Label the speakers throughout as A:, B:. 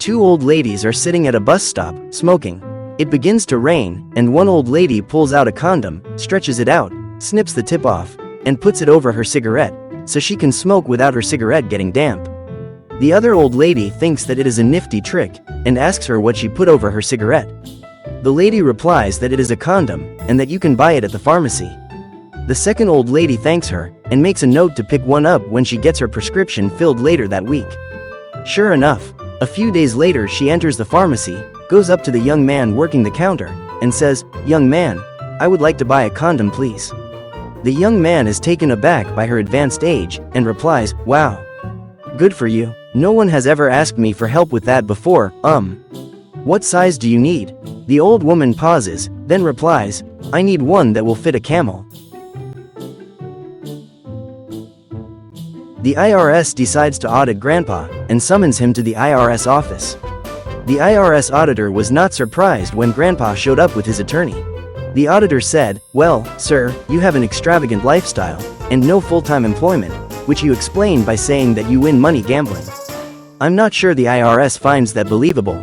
A: Two old ladies are sitting at a bus stop, smoking. It begins to rain, and one old lady pulls out a condom, stretches it out, snips the tip off, and puts it over her cigarette, so she can smoke without her cigarette getting damp. The other old lady thinks that it is a nifty trick, and asks her what she put over her cigarette. The lady replies that it is a condom, and that you can buy it at the pharmacy. The second old lady thanks her, and makes a note to pick one up when she gets her prescription filled later that week. Sure enough, a few days later she enters the pharmacy, goes up to the young man working the counter, and says, "Young man, I would like to buy a condom please." The young man is taken aback by her advanced age, and replies, "Wow. Good for you. No one has ever asked me for help with that before. What size do you need?" The old woman pauses, then replies, "I need one that will fit a camel." The IRS decides to audit Grandpa, and summons him to the IRS office. The IRS auditor was not surprised when Grandpa showed up with his attorney. The auditor said, "Well, sir, you have an extravagant lifestyle, and no full-time employment, which you explain by saying that you win money gambling. I'm not sure the IRS finds that believable.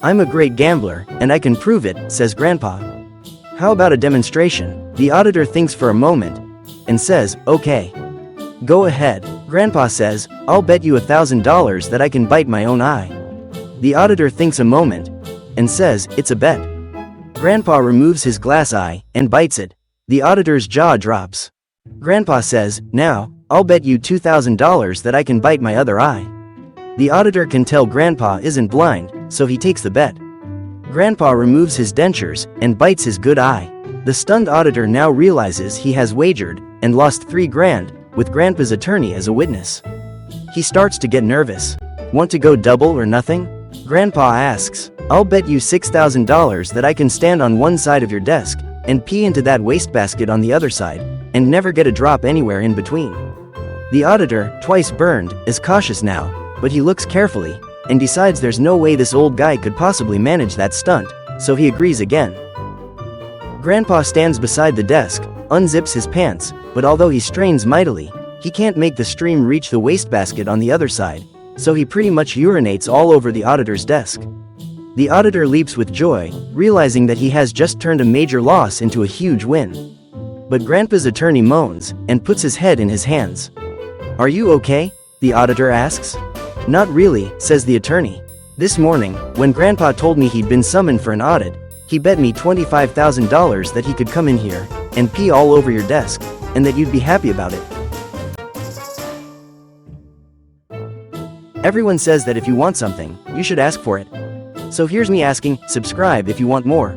A: I'm a great gambler, and I can prove it," says Grandpa. "How about a demonstration?" The auditor thinks for a moment, and says, "Okay. Go ahead." Grandpa says, "I'll bet you $1,000 that I can bite my own eye." The auditor thinks a moment, and says, "It's a bet." Grandpa removes his glass eye, and bites it. The auditor's jaw drops. Grandpa says, "Now, I'll bet you $2,000 that I can bite my other eye." The auditor can tell Grandpa isn't blind, so he takes the bet. Grandpa removes his dentures, and bites his good eye. The stunned auditor now realizes he has wagered, and lost $3,000, with Grandpa's attorney as a witness. He starts to get nervous. "Want to go double or nothing?" Grandpa asks. "I'll bet you $6,000 that I can stand on one side of your desk, and pee into that wastebasket on the other side, and never get a drop anywhere in between." The auditor, twice burned, is cautious now, but he looks carefully, and decides there's no way this old guy could possibly manage that stunt, so he agrees again. Grandpa stands beside the desk, unzips his pants, but although he strains mightily, he can't make the stream reach the wastebasket on the other side, so he pretty much urinates all over the auditor's desk. The auditor leaps with joy, realizing that he has just turned a major loss into a huge win. But Grandpa's attorney moans, and puts his head in his hands. "Are you okay?" the auditor asks. "Not really," says the attorney. "This morning, when Grandpa told me he'd been summoned for an audit, he bet me $25,000 that he could come in here, and pee all over your desk, and that you'd be happy about it. Everyone says that if you want something, you should ask for it. So here's me asking, subscribe if you want more.